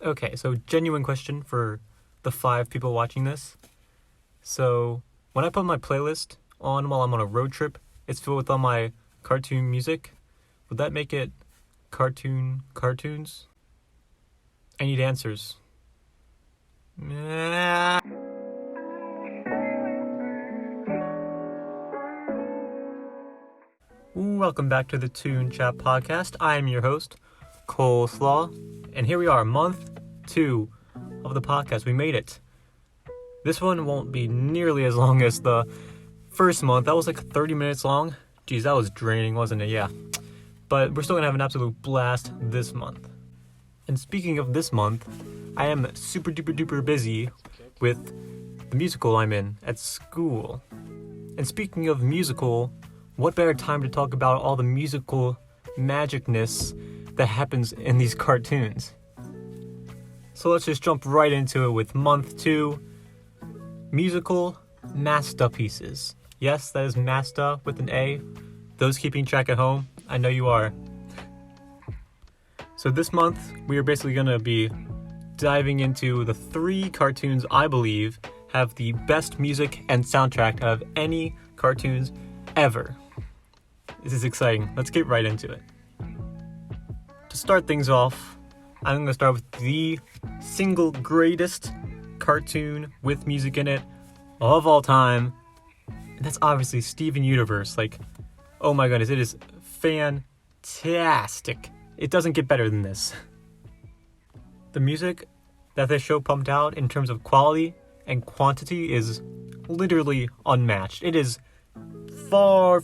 Okay, so genuine question for the 5 people watching this. So, when I put my playlist on while I'm on a road trip, it's filled with all my cartoon music. Would that make it cartoons? I need answers. Welcome back to the Toon Chat podcast. I am your host, Coleslaw, and here we are, month 2 of the podcast. We made it. This one won't be nearly as long as the first month. That was like 30 minutes long. Geez, that was draining, wasn't it? Yeah. But we're still gonna have an absolute blast this month. And speaking of this month, I am super duper busy with the musical I'm in at school. And speaking of musical, what better time to talk about all the musical magicness that happens in these cartoons? So let's just jump right into it with month 2, musical Mastapieces. Yes, that is Masta with an A. Those keeping track at home, I know you are. So this month, we are basically going to be diving into the 3 cartoons I believe have the best music and soundtrack out of any cartoons ever. This is exciting. Let's get right into it. To start things off, I'm going to start with the single greatest cartoon with music in it of all time. And that's obviously Steven Universe. Like, oh my goodness, it is fantastic. It doesn't get better than this. The music that this show pumped out in terms of quality and quantity is literally unmatched. It is far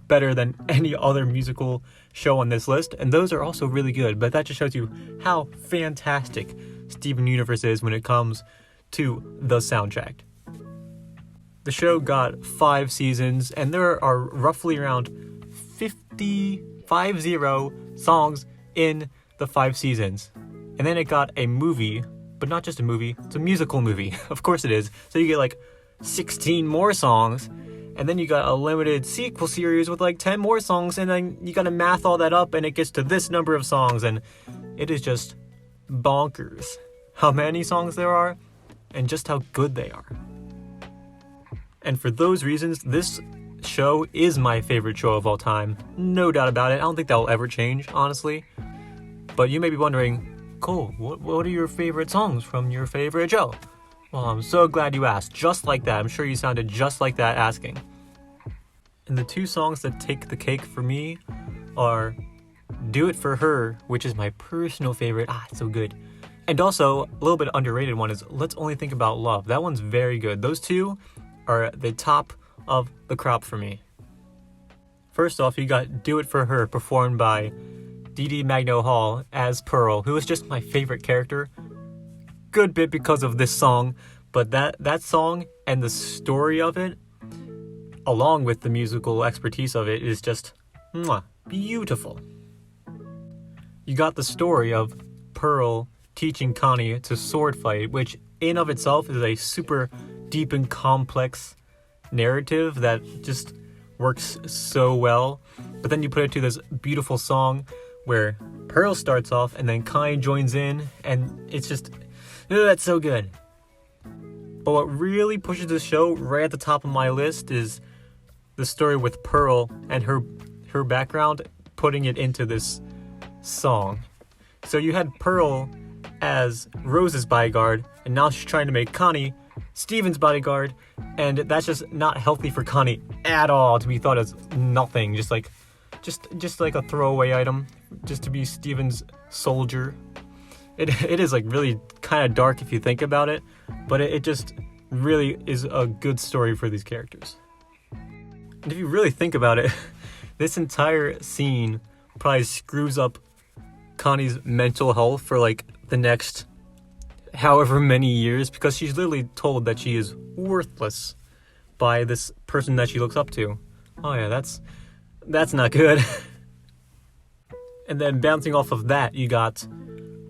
better than any other musical show on this list, and those are also really good, but that just shows you how fantastic Steven Universe is when it comes to the soundtrack. The show got 5 seasons, and there are roughly around 50 songs in the 5 seasons. And then it got a movie, but not just a movie, it's a musical movie. Of course it is. So you get like 16 more songs, and then you got a limited sequel series with like 10 more songs, and then you gotta math all that up, and it gets to this number of songs, and it is just bonkers how many songs there are, and just how good they are. And for those reasons, this show is my favorite show of all time. No doubt about it. I don't think that will ever change, honestly. But you may be wondering, Cole, what are your favorite songs from your favorite show? Well, I'm so glad you asked. Just like that. I'm sure you sounded just like that asking. And the 2 songs that take the cake for me are Do It For Her, which is my personal favorite. It's so good. And also, a little bit underrated one is Let's Only Think About Love. That one's very good. Those 2 are the top of the crop for me. First off, you got Do It For Her, performed by Dee Dee Magno Hall as Pearl, who is just my favorite character. Good bit because of this song, but that song and the story of it, along with the musical expertise of it, is just beautiful. You got the story of Pearl teaching Connie to sword fight, which in of itself is a super deep and complex narrative that just works so well. But then you put it to this beautiful song where Pearl starts off and then Connie joins in, and it's just, that's so good. But what really pushes the show right at the top of my list is the story with Pearl and her background, putting it into this song. So you had Pearl as Rose's bodyguard, and now she's trying to make Connie Steven's bodyguard, and that's just not healthy for Connie at all to be thought as nothing, just like a throwaway item, just to be Steven's soldier. It is like really kind of dark if you think about it, but it just really is a good story for these characters. And if you really think about it, this entire scene probably screws up Connie's mental health for like the next however many years, because she's literally told that she is worthless by this person that she looks up to. Oh yeah, that's not good. And then bouncing off of that, you got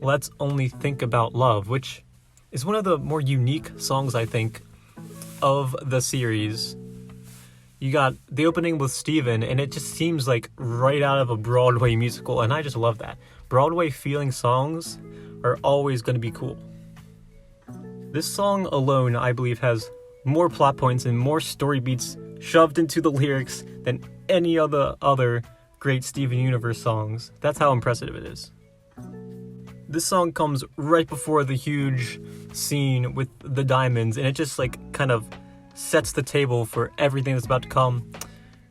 Let's Only Think About Love, which is one of the more unique songs, I think, of the series. You got the opening with Steven, and it just seems like right out of a Broadway musical, and I just love that. Broadway feeling songs are always going to be cool. This song alone, I believe, has more plot points and more story beats shoved into the lyrics than any other great Steven Universe songs. That's how impressive it is. This song comes right before the huge scene with the diamonds, and it just kind of sets the table for everything that's about to come.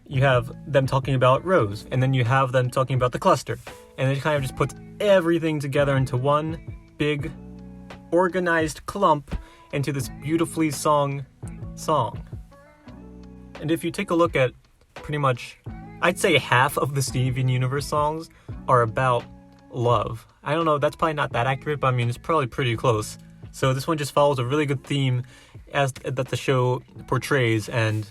You have them talking about Rose, and then you have them talking about the cluster, and it kind of just puts everything together into one big organized clump into this beautifully sung song. And if you take a look at pretty much, I'd say half of the Steven Universe songs are about love. I don't know, that's probably not that accurate, but I mean, it's probably pretty close. So this one just follows a really good theme that the show portrays, and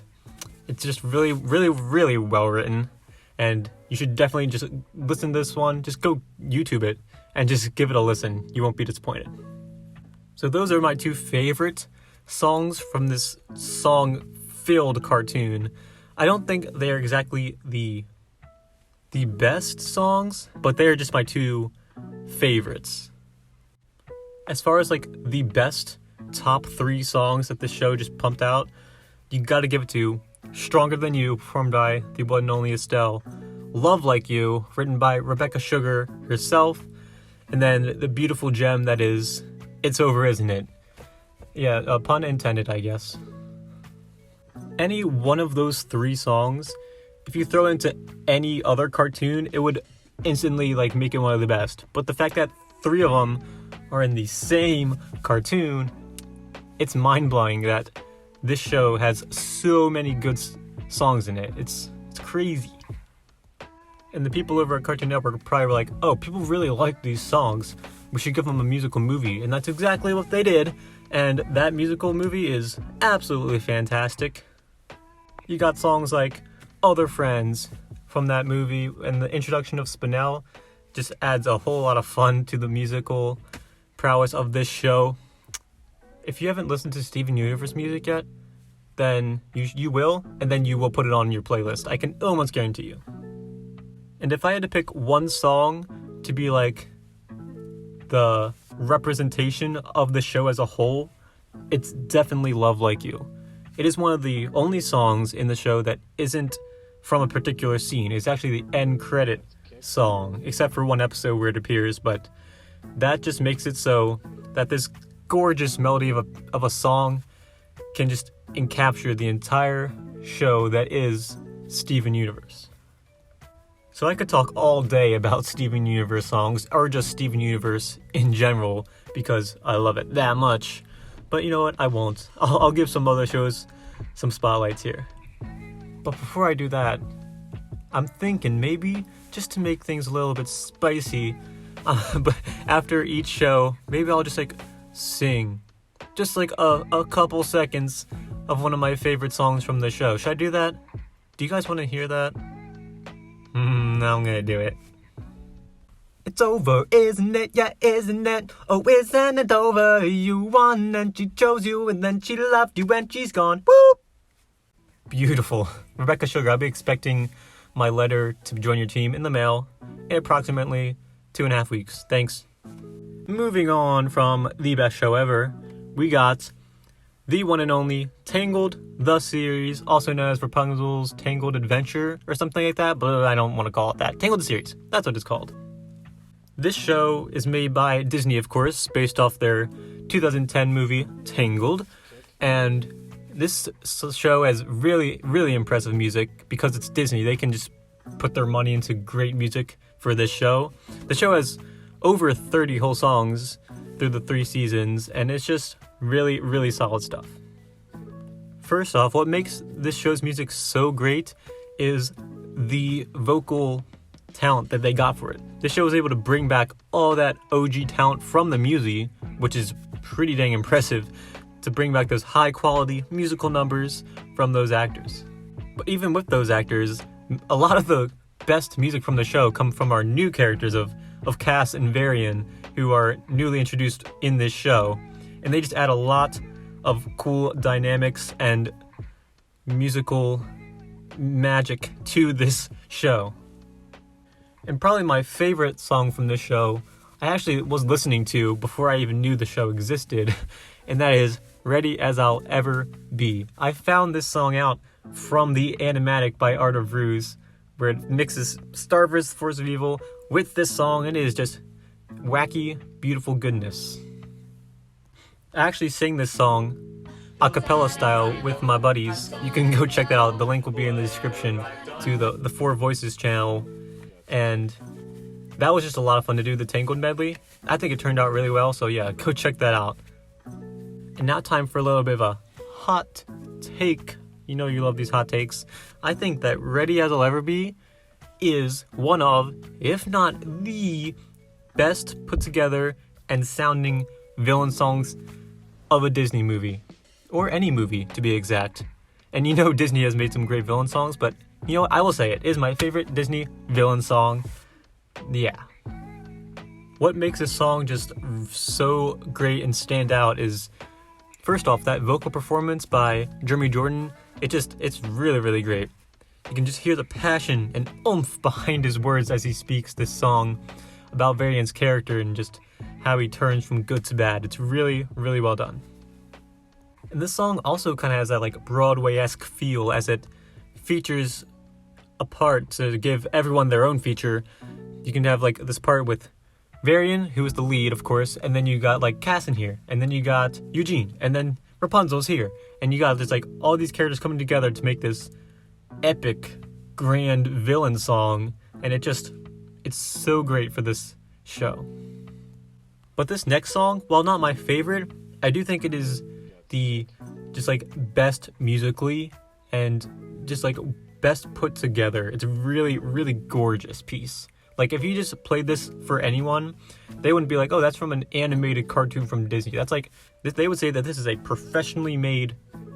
it's just really, really, really well written. And you should definitely just listen to this one. Just go YouTube it and just give it a listen. You won't be disappointed. So those are my two favorite songs from this song-filled cartoon. I don't think they're exactly the best songs, but they're just my two favorites. As far as the best top 3 songs that the show just pumped out, you gotta give it to Stronger Than You, performed by the one and only Estelle, Love Like You, written by Rebecca Sugar herself, and then the beautiful gem that is It's Over, Isn't It? Yeah, pun intended, I guess. Any one of those 3 songs, if you throw it into any other cartoon, it would instantly make it one of the best. But the fact that 3 of them are in the same cartoon, it's mind-blowing that this show has so many good songs in it. It's crazy. And the people over at Cartoon Network are probably like, oh, people really like these songs. We should give them a musical movie. And that's exactly what they did. And that musical movie is absolutely fantastic. You got songs like Other Friends from that movie, and the introduction of Spinell just adds a whole lot of fun to the musical prowess of this show. If you haven't listened to Steven Universe music yet, then you will, and then you will put it on your playlist. I can almost guarantee you. And if I had to pick one song to be the representation of the show as a whole, it's definitely Love Like You. It is one of the only songs in the show that isn't from a particular scene. It's actually the end credit song, except for one episode where it appears, but that just makes it so that this gorgeous melody of a song can just encapture the entire show that is Steven Universe. So I could talk all day about Steven Universe songs, or just Steven Universe in general, because I love it that much. But you know what? I won't. I'll give some other shows some spotlights here. But before I do that, I'm thinking maybe just to make things a little bit spicy, but after each show, maybe I'll just sing just a couple seconds of one of my favorite songs from the show. Should I do that? Do you guys want to hear that? Now I'm gonna do it. It's over, isn't it? Yeah, isn't it? Oh, isn't it over? You won and she chose you and then she loved you and she's gone. Woo! Beautiful. Rebecca Sugar, I'll be expecting my letter to join your team in the mail in approximately 2.5 weeks. Thanks. Moving on from the best show ever, we got the one and only Tangled, the series, also known as Rapunzel's Tangled Adventure or something like that, but I don't want to call it that. Tangled the series, that's what it's called. This show is made by Disney, of course, based off their 2010 movie Tangled, and this show has really, really impressive music because it's Disney. They can just put their money into great music for this show. The show has over 30 whole songs through the 3 seasons, and it's just really, really solid stuff. First off, what makes this show's music so great is the vocal talent that they got for it. This show was able to bring back all that OG talent from the movie, which is pretty dang impressive, to bring back those high quality musical numbers from those actors. But even with those actors, a lot of the best music from the show come from our new characters of Cass and Varian, who are newly introduced in this show, and they just add a lot of cool dynamics and musical magic to this show. And probably my favorite song from this show, I actually was listening to before I even knew the show existed, and that is Ready As I'll Ever Be. I found this song out from the animatic by Art of Ruse, where it mixes Star vs. Force of Evil with this song, and it is just wacky, beautiful goodness. I actually sing this song a cappella style with my buddies. You can go check that out. The link will be in the description to the Four Voices channel. And that was just a lot of fun to do, the Tangled medley. I think it turned out really well, so yeah, go check that out. And now time for a little bit of a hot take. You know you love these hot takes. I think that Ready As I'll Ever Be is one of, if not the best put together and sounding villain songs of a Disney movie. Or any movie, to be exact. And you know Disney has made some great villain songs, but you know what? I will say it is my favorite Disney villain song. Yeah. What makes this song just so great and stand out is, first off, that vocal performance by Jeremy Jordan. It's really, really great. You can just hear the passion and oomph behind his words as he speaks this song about Varian's character and just how he turns from good to bad. It's really, really well done. And this song also kind of has that like Broadway-esque feel as it features a part to give everyone their own feature. You can have like this part with Varian, who is the lead, of course, and then you got like Cass in here, and then you got Eugene, and then Rapunzel's here, and you got just like all these characters coming together to make this epic, grand villain song, and it's so great for this show. But this next song, while not my favorite, I do think it is the just like best musically and just like best put together. It's a really, really gorgeous piece. Like if you just played this for anyone, they wouldn't be like, oh, that's from an animated cartoon from Disney. That's like, they would say that this is a professionally made,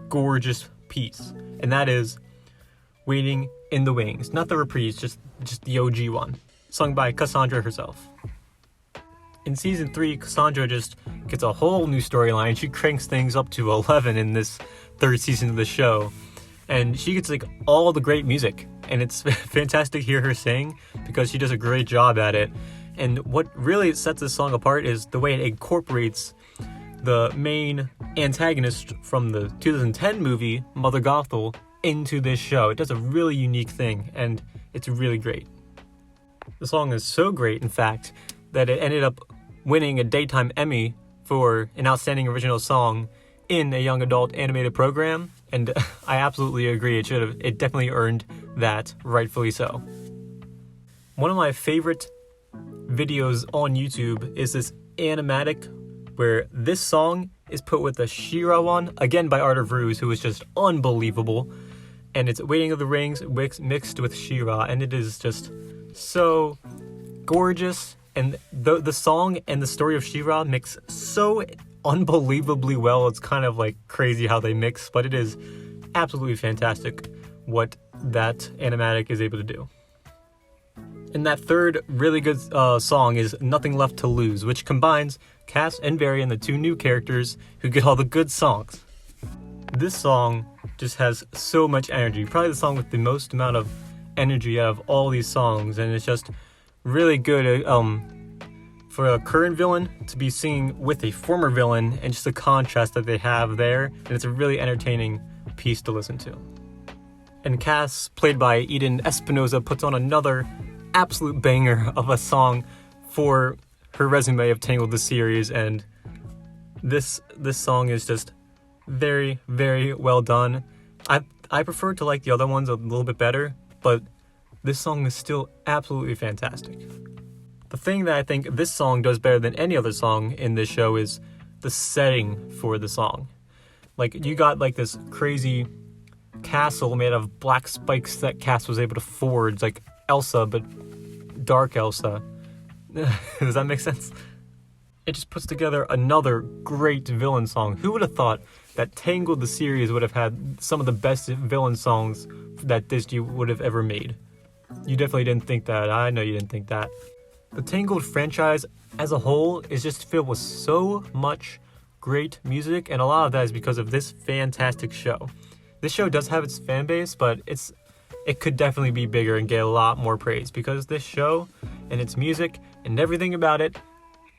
gorgeous piece. And that is Waiting in the Wings. Not the reprise, just the OG one. Sung by Cassandra herself. In season 3, Cassandra just gets a whole new storyline. She cranks things up to 11 in this third season of the show. And she gets like all the great music. And it's fantastic to hear her sing because she does a great job at it. And what really sets this song apart is the way it incorporates the main antagonist from the 2010 movie, Mother Gothel, into this show. It does a really unique thing, and it's really great. The song is so great, in fact, that it ended up winning a Daytime Emmy for an Outstanding Original Song in a young adult animated program, and I absolutely agree. It definitely earned that, rightfully so. One of my favorite videos on YouTube is this animatic where this song is put with the She-Ra one, again by Art of Ruse, who is just unbelievable, and it's Waiting of the Rings mixed with She-Ra, and it is just so gorgeous. And the song and the story of She-Ra mix so unbelievably well. It's kind of like crazy how they mix, but it is absolutely fantastic what that animatic is able to do. And that third really good song is Nothing Left to Lose, which combines Cass and Varian, the two new characters who get all the good songs. This song just has so much energy, probably the song with the most amount of energy out of all these songs, and it's just really good for a current villain to be singing with a former villain, and just the contrast that they have there, and it's a really entertaining piece to listen to. And Cass, played by Eden Espinosa, puts on another absolute banger of a song for her resume of Tangled the series, and this song is just very, very well done. I prefer to like the other ones a little bit better, but this song is still absolutely fantastic. The thing that I think this song does better than any other song in this show is the setting for the song. Like, you got like this crazy castle made of black spikes that Cass was able to forge, like Elsa, but dark Elsa. Does that make sense? It just puts together another great villain song. Who would have thought that Tangled the series would have had some of the best villain songs that Disney would have ever made? You definitely didn't think that. I know you didn't think that. The Tangled franchise as a whole is just filled with so much great music, and a lot of that is because of this fantastic show. This show does have its fan base, but it could definitely be bigger and get a lot more praise, because this show and its music and everything about it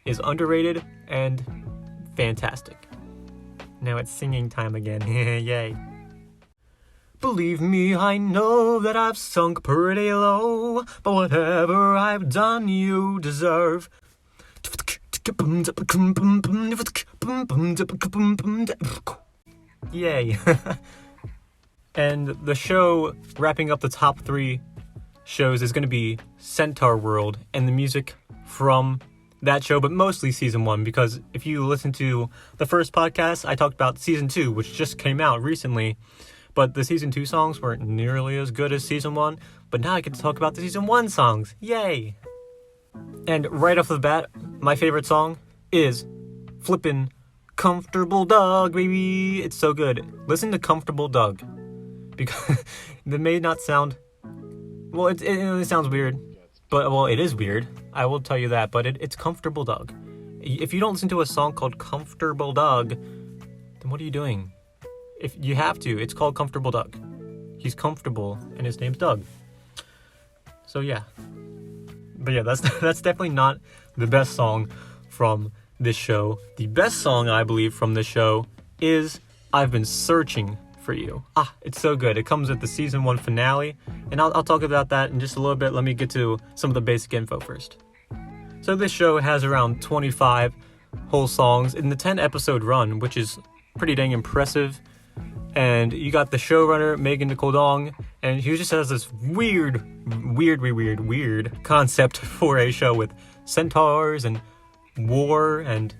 is underrated and fantastic. Now it's singing time again. Yay. Believe me, I know that I've sunk pretty low, but whatever I've done you deserve. Yay. And the show wrapping up the top 3 shows is going to be Centaur World, and the music from that show, but mostly season 1, because if you listen to the first podcast, I talked about season 2, which just came out recently, but the season 2 songs weren't nearly as good as season 1, but now I get to talk about the season 1 songs. Yay! And right off the bat, my favorite song is flippin' Comfortable Doug, baby! It's so good. Listen to Comfortable Doug. Because it may not sound... Well, it sounds weird. But, well, it is weird. I will tell you that. But it's Comfortable Doug. If you don't listen to a song called Comfortable Doug, then what are you doing? If you have to, it's called Comfortable Doug. He's comfortable, and his name's Doug. So, yeah. But, yeah, that's definitely not the best song from this show. The best song, I believe, from this show is I've Been Searching for You. It's so good. It comes with the season 1 finale, and I'll talk about that in just a little bit. Let me get to some of the basic info first. So this show has around 25 whole songs in the 10-episode run, which is pretty dang impressive. And you got the showrunner, Megan Nicole Dong, and he just has this weird concept for a show with centaurs and war and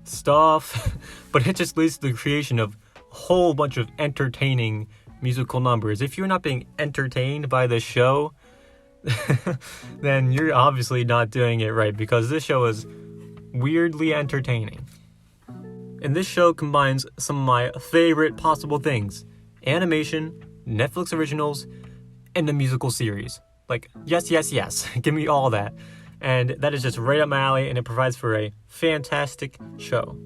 stuff. But it just leads to the creation of a whole bunch of entertaining musical numbers. If you're not being entertained by this show, then you're obviously not doing it right, because this show is weirdly entertaining. And this show combines some of my favorite possible things: animation, Netflix originals, and a musical series. Like, yes, give me all that. And that is just right up my alley, and it provides for a fantastic show.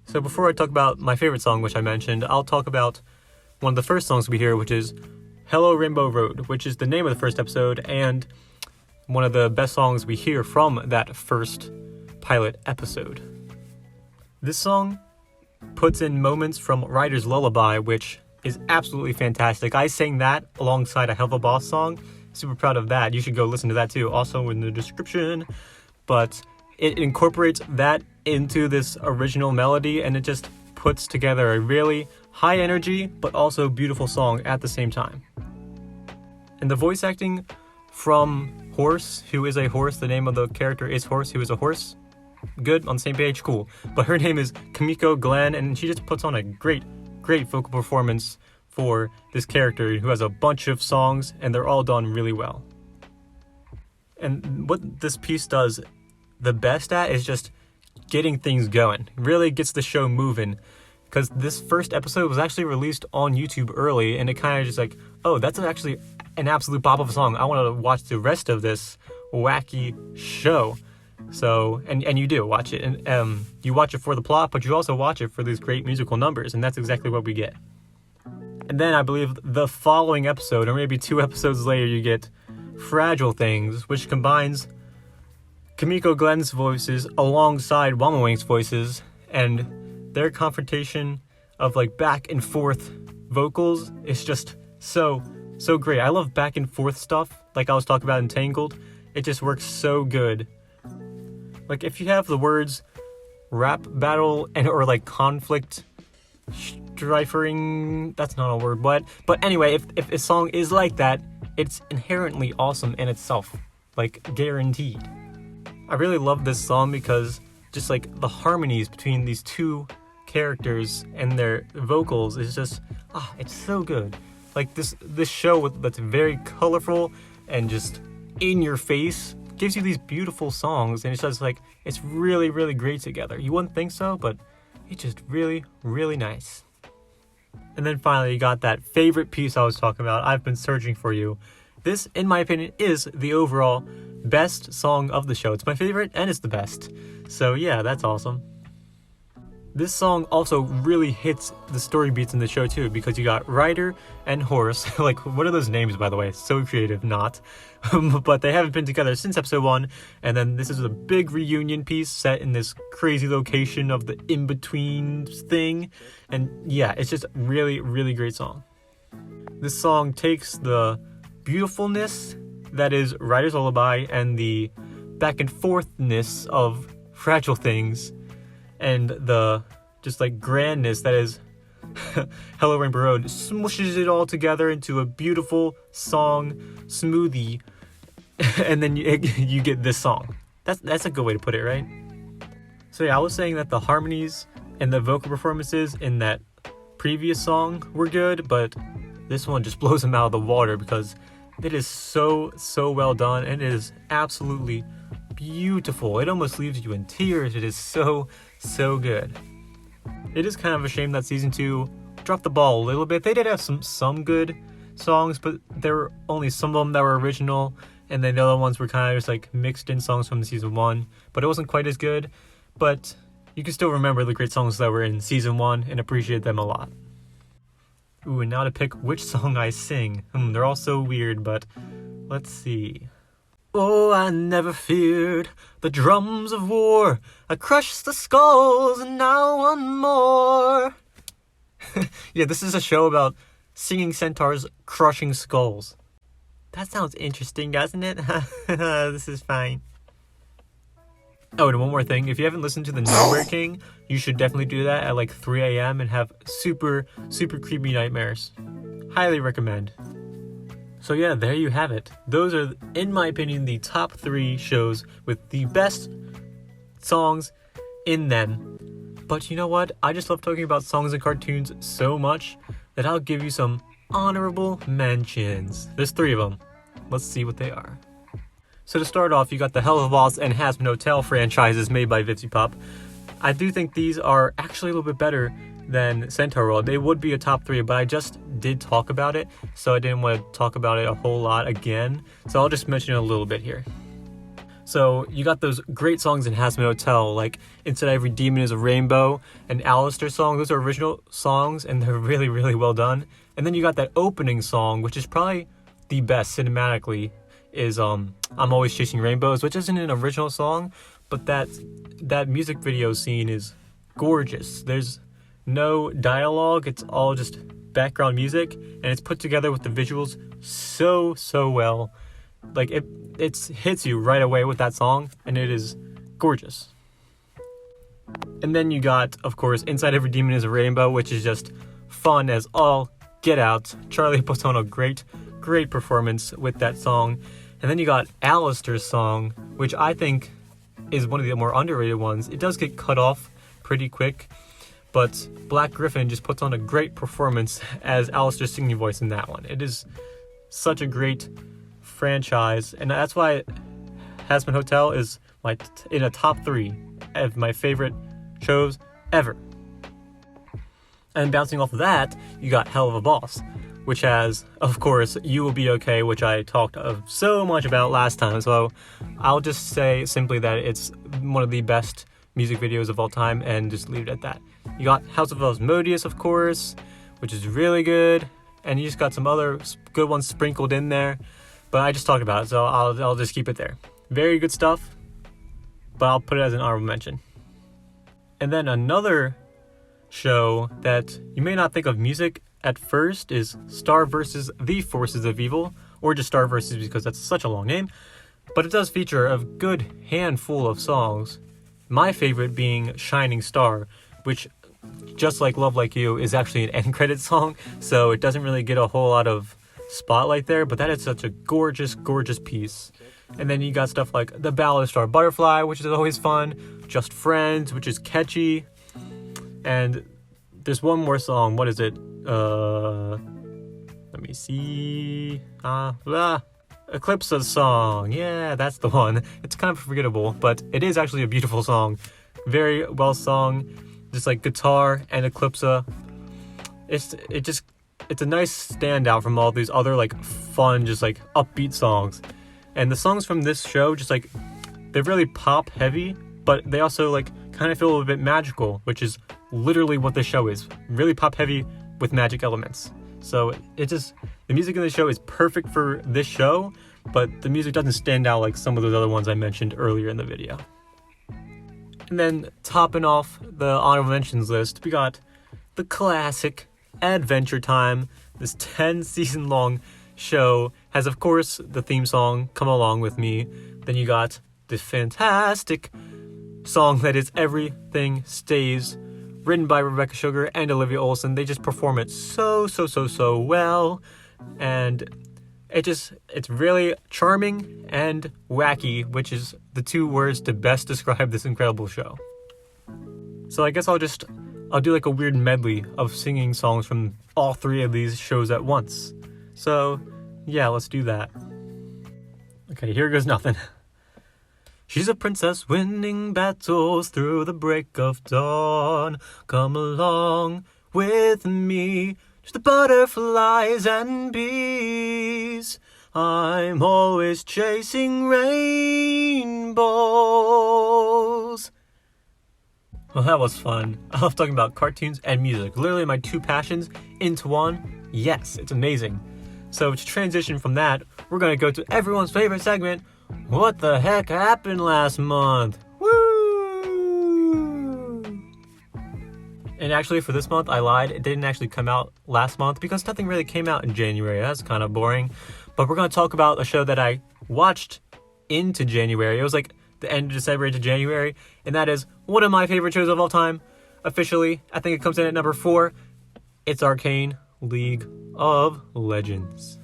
So before I talk about my favorite song, which I mentioned, I'll talk about one of the first songs we hear, which is Hello Rainbow Road, which is the name of the first episode, and one of the best songs we hear from that first pilot episode. This song puts in moments from Ryder's Lullaby, which is absolutely fantastic. I sang that alongside a Helva Boss song. Super proud of that. You should go listen to that too, also in the description. But it incorporates that into this original melody, and it just puts together a really high energy but also beautiful song at the same time. And the voice acting from Horse, who is a horse, the name of the character is Horse, who is a horse. Good, on the same page, cool. But her name is Kimiko Glenn, and she just puts on a great vocal performance for this character who has a bunch of songs, and they're all done really well. And what this piece does the best at is just getting things going. It really gets the show moving, because this first episode was actually released on YouTube early, and it kind of just like, oh, that's actually an absolute bop of a song. I want to watch the rest of this wacky show. So, and you do watch it, and you watch it for the plot, but you also watch it for these great musical numbers, and that's exactly what we get. And then I believe the following episode, or maybe 2 episodes later, you get Fragile Things, which combines Kimiko Glenn's voices alongside Wama Wing's voices, and their confrontation of like back and forth vocals is just so great. I love back and forth stuff, like I was talking about in Tangled. It just works so good. Like, if you have the words rap battle or like conflict strifering, that's not a word, but anyway, if a song is like that, it's inherently awesome in itself, like guaranteed. I really love this song because just like the harmonies between these 2 characters and their vocals is just, it's so good. Like this show that's very colorful and just in your face gives you these beautiful songs, and it's just like, it's really great together. You wouldn't think so, but it's just really nice. And then finally, you got that favorite piece I was talking about, I've Been Searching for You. This, in my opinion, is the overall best song of the show. It's my favorite, and it's the best. So yeah, that's awesome. This song also really hits the story beats in the show too, because you got Ryder and Horse. Like, what are those names, by the way? So creative, not. But they haven't been together since episode 1, and then this is a big reunion piece set in this crazy location of the in-between thing. And yeah, it's just a really, really great song. This song takes the beautifulness that is Ryder's Lullaby and the back and forthness of Fragile Things, and the just like grandness that is Hello Rainbow Road, smooshes it all together into a beautiful song smoothie, and then you get this song. That's a good way to put it, right? So yeah, I was saying that the harmonies and the vocal performances in that previous song were good, but this one just blows them out of the water because it is so well done, and it is absolutely beautiful. It almost leaves you in tears. It is so good. It is kind of a shame that season 2 dropped the ball a little bit. They did have some good songs, but there were only some of them that were original, and then the other ones were kind of just like mixed in songs from season 1, but it wasn't quite as good. But you can still remember the great songs that were in season 1 and appreciate them a lot. Ooh, and now to pick which song I sing. They're all so weird, but let's see. Oh, I never feared the drums of war. I crushed the skulls and now one more. Yeah, this is a show about singing centaurs crushing skulls. That sounds interesting, doesn't it? This is fine. Oh, and one more thing. If you haven't listened to the Nowhere King, you should definitely do that at like 3 a.m. and have super creepy nightmares. Highly recommend. So yeah, there you have it. Those are, in my opinion, the top 3 shows with the best songs in them. But you know what? I just love talking about songs and cartoons so much that I'll give you some honorable mentions. There's 3 of them. Let's see what they are. So to start off, you got the Hell of a Boss and Hazbin Hotel franchises made by VipsyPop. I do think these are actually a little bit better than Centaur World. They would be a top 3, but I just did talk about it, so I didn't want to talk about it a whole lot again. So I'll just mention it a little bit here. So you got those great songs in Hazbin Hotel, like Inside Every Demon is a Rainbow and Alistair's song. Those are original songs, and they're really well done. And then you got that opening song, which is probably the best cinematically, is I'm Always Chasing Rainbows, which isn't an original song, but that music video scene is gorgeous. There's no dialogue, it's all just background music, and it's put together with the visuals so well. Like it hits you right away with that song, and it is gorgeous. And then you got, of course, Inside Every Demon is a Rainbow, which is just fun as all get out. Charlie puts on a great performance with that song. And then you got Alistair's song, which I think is one of the more underrated ones. It does get cut off pretty quick, but Black Griffin just puts on a great performance as Alistair's singing voice in that one. It is such a great franchise, and that's why Hazbin Hotel is in a top 3 of my favorite shows ever. And bouncing off of that, you got Hell of a Boss, which has, of course, You Will Be Okay, which I talked of so much about last time. So I'll just say simply that it's one of the best music videos of all time, and just leave it at that. You got House of Asmodeus, of course, which is really good, and you just got some other good ones sprinkled in there, but I just talked about it, so I'll just keep it there. Very good stuff, but I'll put it as an honorable mention. And then another show that you may not think of music at first is Star vs. The Forces of Evil, or just Star vs. because that's such a long name, but it does feature a good handful of songs. My favorite being Shining Star, which, just like Love Like You, is actually an end credit song, so it doesn't really get a whole lot of spotlight there, but that is such a gorgeous piece. And then you got stuff like The Ballad of Star Butterfly, which is always fun, Just Friends, which is catchy, and there's one more song. What is it? Let me see. Eclipse's song. Yeah, that's the one. It's kind of forgettable, but it is actually a beautiful song. Very well sung. Just like guitar and Eclipse. It's a nice standout from all these other like fun, just like upbeat songs. And the songs from this show, just like, they're really pop heavy, but they also like kind of feel a little bit magical, which is literally what the show is. Really pop heavy with magic elements. So the music in the show is perfect for this show, but the music doesn't stand out like some of those other ones I mentioned earlier in the video. And then topping off the honorable mentions list, we got the classic Adventure Time. This 10-season long show has, of course, the theme song, Come Along With Me. Then you got this fantastic song that is Everything Stays, written by Rebecca Sugar and Olivia Olson. They just perform it so well. And it's really charming and wacky, which is the two words to best describe this incredible show. So I guess I'll do like a weird medley of singing songs from all three of these shows at once. So yeah, let's do that. Okay, here goes nothing. She's a princess winning battles through the break of dawn. Come along with me to the butterflies and bees. I'm always chasing rainbows. Well, that was fun. I love talking about cartoons and music. Literally my two passions into one. Yes, it's amazing. So to transition from that, we're going to go to everyone's favorite segment, What the Heck Happened Last Month? Woo! And actually for this month, I lied. It didn't actually come out last month because nothing really came out in January. That's kind of boring. But we're going to talk about a show that I watched into January. It was like the end of December into January. And that is one of my favorite shows of all time. Officially, I think it comes in at number 4. It's Arcane League of Legends.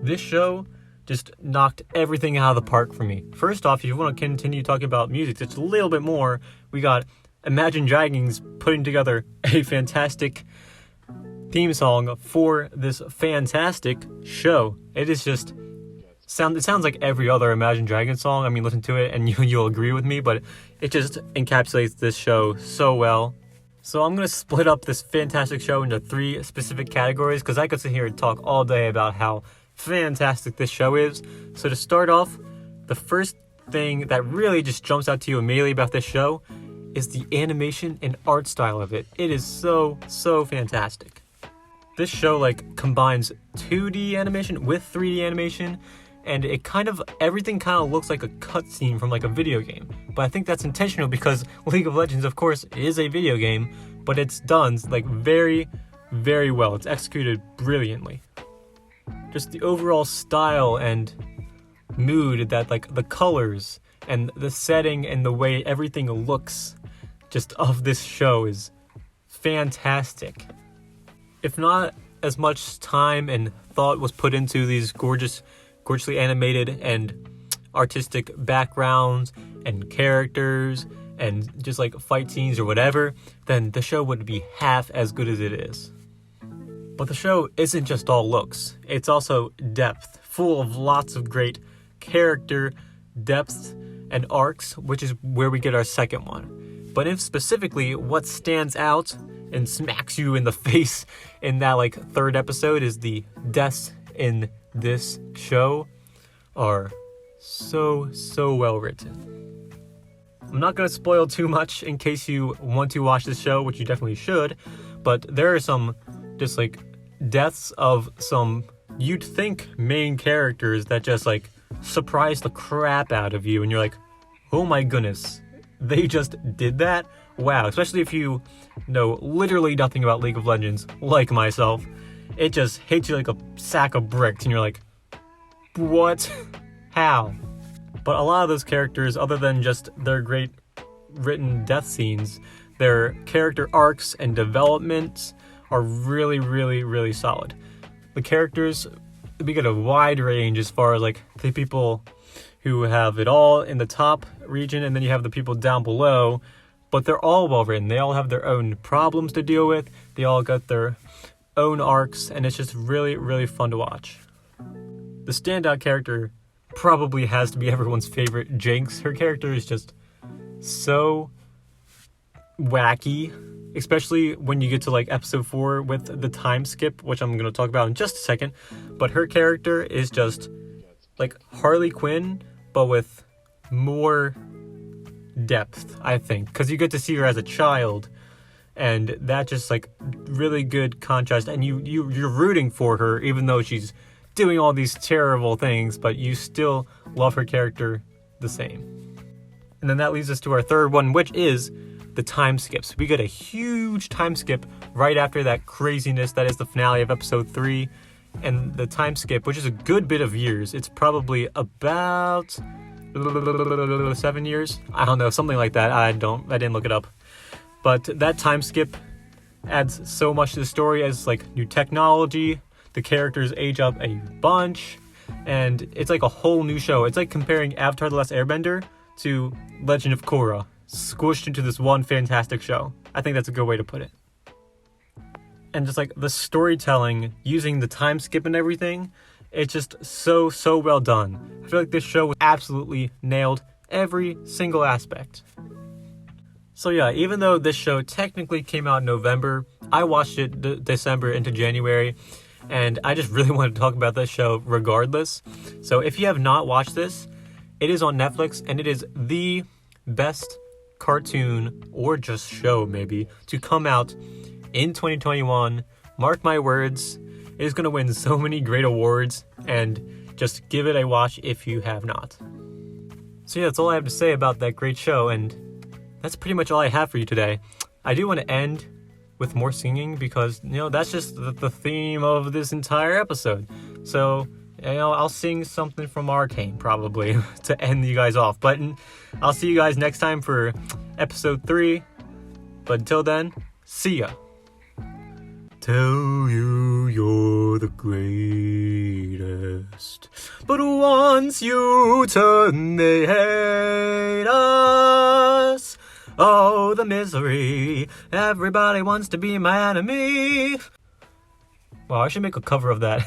This show just knocked everything out of the park for me. First off, if you want to continue talking about music, just a little bit more, we got Imagine Dragons putting together a fantastic theme song for this fantastic show. It is just it sounds like every other Imagine Dragons song. I mean, listen to it and you'll agree with me, but it just encapsulates this show so well. So I'm going to split up this fantastic show into 3 specific categories because I could sit here and talk all day about how fantastic this show is. So to start off, the first thing that really just jumps out to you immediately about this show is the animation and art style of it. It is so fantastic. This show combines 2D animation with 3D animation, and everything kind of looks like a cutscene from a video game. But I think that's intentional because League of Legends, of course, is a video game, but it's done very well. It's executed brilliantly. Just the overall style and mood that the colors and the setting and the way everything looks just of this show is fantastic. If not as much time and thought was put into these gorgeously animated and artistic backgrounds and characters and just fight scenes or whatever, then the show would be half as good as it is. But the show isn't just all looks. It's also depth, full of lots of great character depth and arcs, which is where we get our second one. But if specifically what stands out and smacks you in the face in that third episode is the deaths in this show are so well written. I'm not going to spoil too much in case you want to watch this show, which you definitely should, but there are some just deaths of some you'd think main characters that just surprise the crap out of you, and you're oh my goodness, they just did that? Wow. Especially if you know literally nothing about League of Legends, like myself. It just hits you like a sack of bricks, and you're what? How? But a lot of those characters, other than just their great written death scenes, their character arcs and developments are really solid. The characters, we get a wide range as far as the people who have it all in the top region, and then you have the people down below, but they're all well written. They all have their own problems to deal with. They all got their own arcs, and it's just really fun to watch. The standout character probably has to be everyone's favorite, Jinx. Her character is just so wacky, especially when you get to episode 4 with the time skip, which I'm going to talk about in just a second. But her character is just Harley Quinn, but with more depth, I think, because you get to see her as a child and that just like really good contrast, and you're rooting for her even though she's doing all these terrible things, but you still love her character the same. And then that leads us to our third one, which is the time skips. We get a huge time skip right after that craziness that is the finale of episode 3. And the time skip, which is a good bit of years, it's probably about 7 years. I don't know, something like that. I didn't look it up. But that time skip adds so much to the story as like new technology. The characters age up a bunch, and it's like a whole new show. It's like comparing Avatar: The Last Airbender to Legend of Korra, squished into this one fantastic show. I think that's a good way to put it. And just like the storytelling, using the time skip and everything, it's just so well done. I feel like this show absolutely nailed every single aspect. So yeah, even though this show technically came out in November, I watched it December into January, and I just really wanted to talk about this show regardless. So if you have not watched this, it is on Netflix, and it is the best cartoon, or just show maybe, to come out in 2021. Mark my words, it is going to win so many great awards, and just give it a watch if you have not. So yeah, that's all I have to say about that great show, and that's pretty much all I have for you today. I do want to end with more singing because, that's just the theme of this entire episode. So, I'll sing something from Arcane probably to end you guys off. But I'll see you guys next time for episode 3. But until then, see ya. Tell you you're the greatest, but once you turn they hate us. Oh, the misery, everybody wants to be my enemy. Wow, I should make a cover of that.